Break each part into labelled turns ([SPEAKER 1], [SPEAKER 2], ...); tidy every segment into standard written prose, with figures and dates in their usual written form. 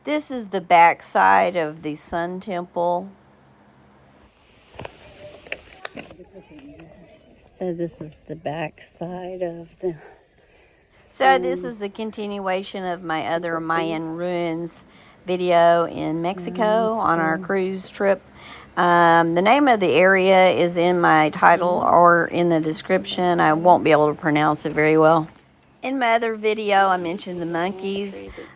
[SPEAKER 1] This is the back side of the Sun Temple. So this is the back side of the... So this is the continuation of my other Mayan ruins video in Mexico on our cruise trip. The name of the area is in my title or in the description. I won't be able to pronounce it very well. In my other video, I mentioned the monkeys.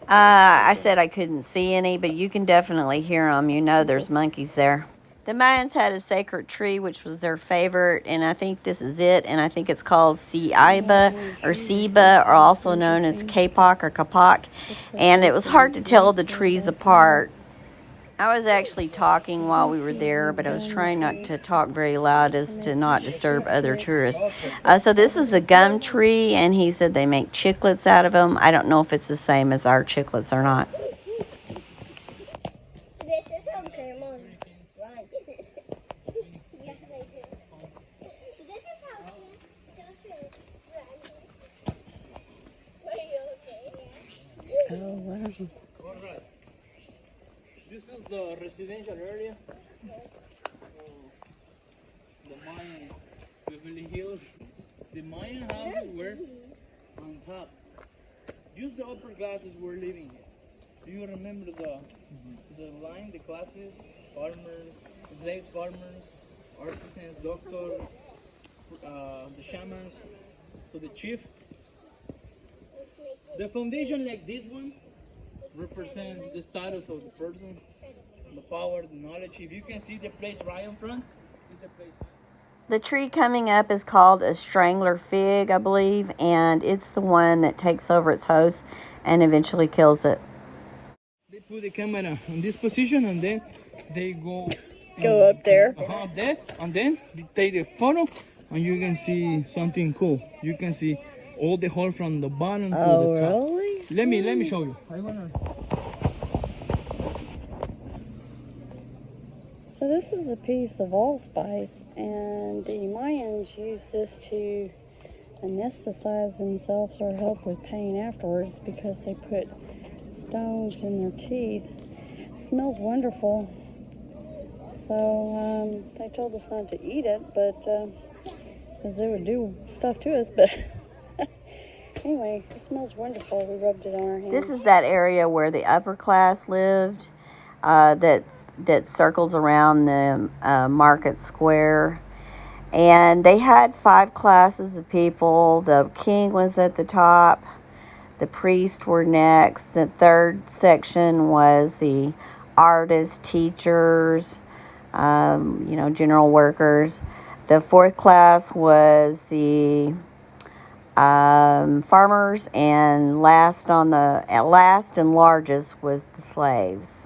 [SPEAKER 1] I said I couldn't see any, but you can definitely hear them. You know there's monkeys there. The Mayans had a sacred tree, which was their favorite, and I think this is it, and I think it's called Ceiba, or also known as Kapok or Kapak, and it was hard to tell the trees apart. I was actually talking while we were there, but I was trying not to talk very loud as to not disturb other tourists. So this is a gum tree, and he said they make chiclets out of them. I don't know if it's the same as our chiclets or not.
[SPEAKER 2] This is how grandma runs. Yes, they do. This is how children run. Are you okay?
[SPEAKER 1] Oh, wow.
[SPEAKER 3] All right. This is the residential area. The Mayan Beverly Hills. The Mayan houses were on top. Just the upper classes were living here. Do you remember the line, the classes? Farmers, slaves, farmers, artisans, doctors, the shamans, so the chief. The foundation like this one represents the status of the person, the power, the knowledge. If you can see the place right in front, it's a place.
[SPEAKER 1] The tree coming up is called a strangler fig, I believe, and it's the one that takes over its host and eventually kills it.
[SPEAKER 3] They put the camera in this position and then they go
[SPEAKER 1] Up there.
[SPEAKER 3] up there, and then they take the photo and you can see something cool. You can see all the hole from the bottom to the top.
[SPEAKER 1] Really?
[SPEAKER 3] Let me show you.
[SPEAKER 1] So this is a piece of allspice, and the Mayans used this to anesthetize themselves or help with pain afterwards because they put stones in their teeth. It smells wonderful. So they told us not to eat it, but because it would do stuff to us. But anyway, it smells wonderful. We rubbed it on our hands. This is that area where the upper class lived. That circles around the market square. And they had 5 classes of people. The king was at the top. The priests were next. The third section was the artists, teachers, general workers. The 4th class was the farmers, and last and largest was the slaves.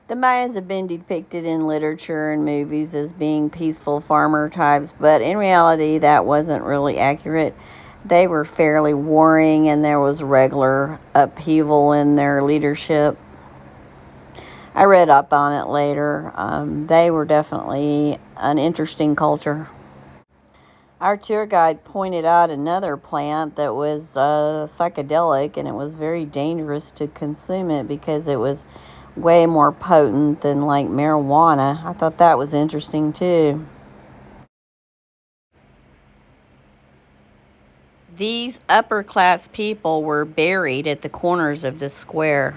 [SPEAKER 1] The Mayans have been depicted in literature and movies as being peaceful farmer types, but in reality that wasn't really accurate. They were fairly warring, and there was regular upheaval in their leadership. I read up on it later. They were definitely an interesting culture. Our tour guide pointed out another plant that was psychedelic, and it was very dangerous to consume it because it was way more potent than like marijuana. I thought that was interesting too. These upper class people were buried at the corners of the square.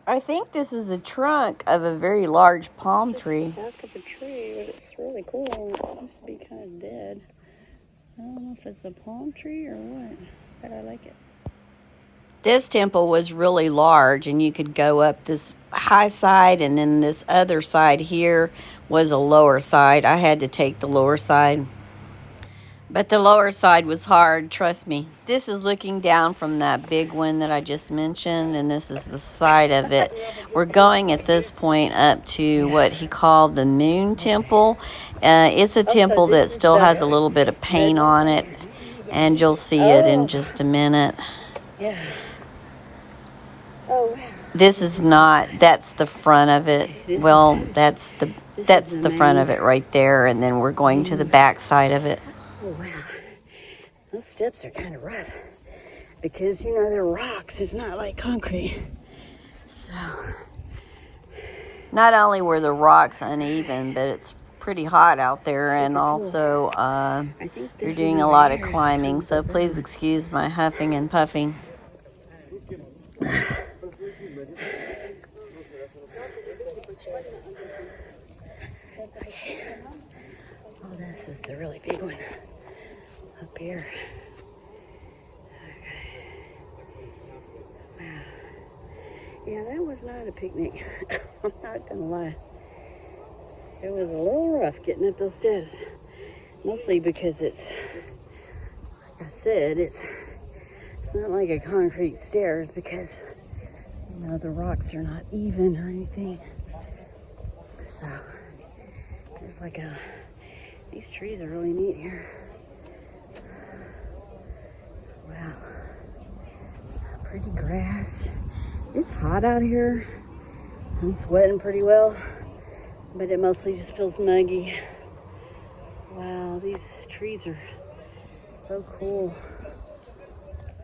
[SPEAKER 1] I think this is a trunk of a very large palm tree. Back of a tree, but it's really cool. It must be kind of dead. I don't know if it's a palm tree or what, but I like it. This temple was really large, and you could go up this high side, and then this other side here was a lower side. I had to take the lower side. But the lower side was hard, trust me. This is looking down from that big one that I just mentioned, and this is the side of it. We're going at this point up to what he called the Moon Temple. It's a temple that still has a little bit of paint on it, and you'll see it in just a minute.
[SPEAKER 2] Yeah. Oh, wow.
[SPEAKER 1] This is not, that's the front of it. Well, that's the front of it right there, and then we're going to the back side of it.
[SPEAKER 2] Oh, wow. Those steps are kind of rough.
[SPEAKER 1] because, you know, they're rocks. It's not like concrete. So, not only were the rocks uneven, but it's pretty hot out there, and also you're doing a lot of climbing, so please excuse my huffing and puffing. Oh, this is the really big one up here. Okay. Wow. Yeah, that was not a picnic. I'm not gonna lie. It was a little rough getting up those stairs. Mostly because it's, like I said, it's not like a concrete stairs because, you know, the rocks are not even or anything. So, there's like these trees are really neat here. Wow. Pretty grass. It's hot out here. I'm sweating pretty well, but it mostly just feels muggy. Wow, these trees are so cool.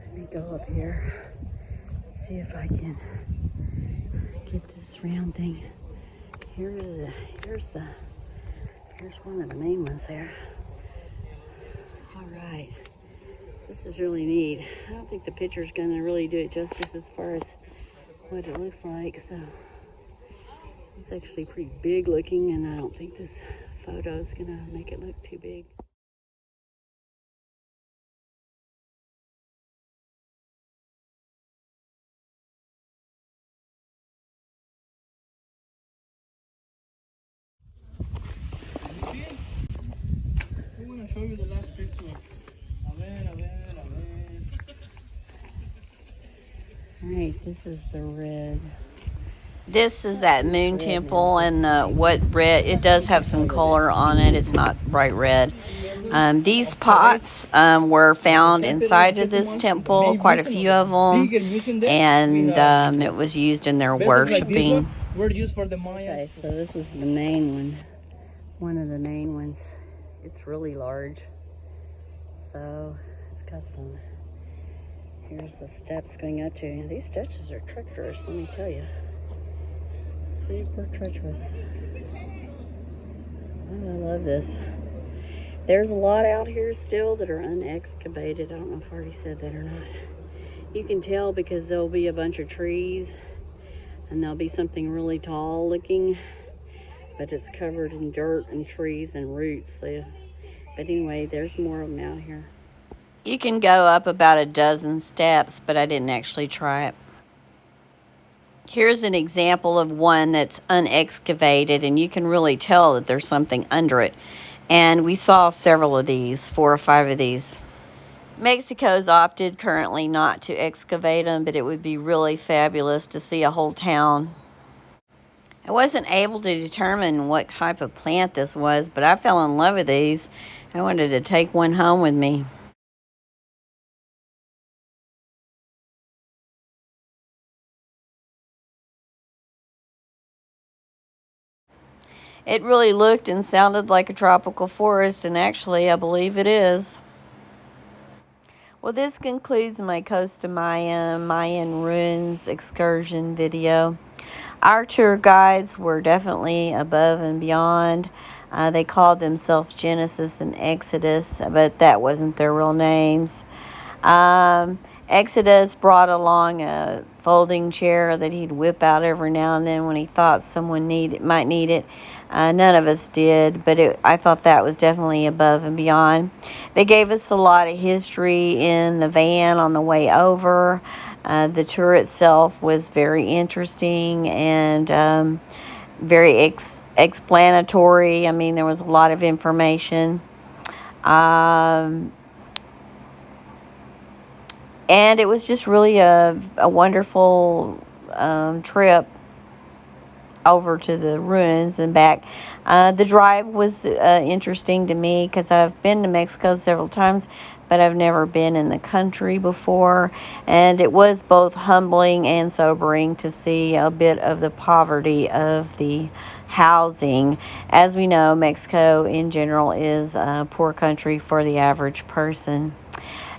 [SPEAKER 1] Let me go up here, see if I can get this round thing. Here's one of the main ones there. All right, this is really neat. I don't think the picture's gonna really do it justice as far as what it looks like. So it's actually pretty big looking, and I don't think this photo is gonna make it look too big.
[SPEAKER 3] I want to show you the last picture. A ver.
[SPEAKER 1] Alright, this is the red. This is that moon temple, and what red, it does have some color on it. It's not bright red. These pots were found inside of this temple, quite a few of them, and it was used in their worshiping.
[SPEAKER 3] Were used for the Maya.
[SPEAKER 1] Okay, so this is the main one of the main ones. It's really large, so it's got some, here's the steps going up to, and these steps are treacherous, let me tell you. Super treacherous. Oh, I love this. There's a lot out here still that are unexcavated. I don't know if I already said that or not. You can tell because there'll be a bunch of trees, and there'll be something really tall looking, but it's covered in dirt and trees and roots. So, but anyway, there's more of them out here. You can go up about a dozen steps, but I didn't actually try it. Here's an example of one that's unexcavated, and you can really tell that there's something under it. And we saw several of these, 4 or 5 of these. Mexico's opted currently not to excavate them, but it would be really fabulous to see a whole town. I wasn't able to determine what type of plant this was, but I fell in love with these. I wanted to take one home with me. It really looked and sounded like a tropical forest, and actually, I believe it is. Well, this concludes my Porta Maya Mayan ruins excursion video. Our tour guides were definitely above and beyond. They called themselves Genesis and Exodus, but that wasn't their real names. Exodus brought along a folding chair that he'd whip out every now and then when he thought someone might need it. None of us did, but I thought that was definitely above and beyond. They gave us a lot of history in the van on the way over. The tour itself was very interesting and very explanatory. I mean, there was a lot of information. And it was just really a wonderful trip over to the ruins and back. The drive was interesting to me because I've been to Mexico several times, but I've never been in the country before. And it was both humbling and sobering to see a bit of the poverty of the housing. As we know, Mexico in general is a poor country for the average person.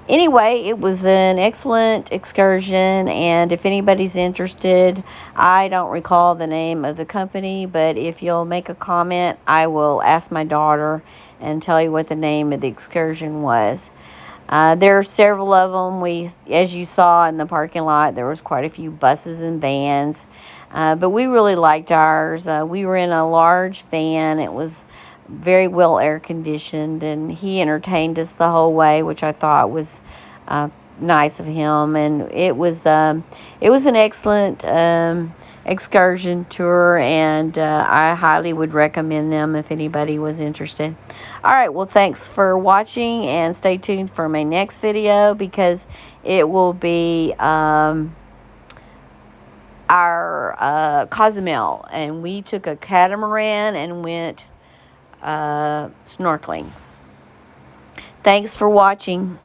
[SPEAKER 1] Anyway, it was an excellent excursion, and if anybody's interested, I don't recall the name of the company, but if you'll make a comment, I will ask my daughter and tell you what the name of the excursion was. There are several of them. As you saw in the parking lot, there was quite a few buses and vans, but we really liked ours. We were in a large van. It was very well air conditioned, and he entertained us the whole way, which I thought was nice of him. And it was an excellent excursion tour, and I highly would recommend them if anybody was interested. All right, well, thanks for watching, and stay tuned for my next video, because it will be our Cozumel, and we took a catamaran and went snorkeling. Thanks for watching.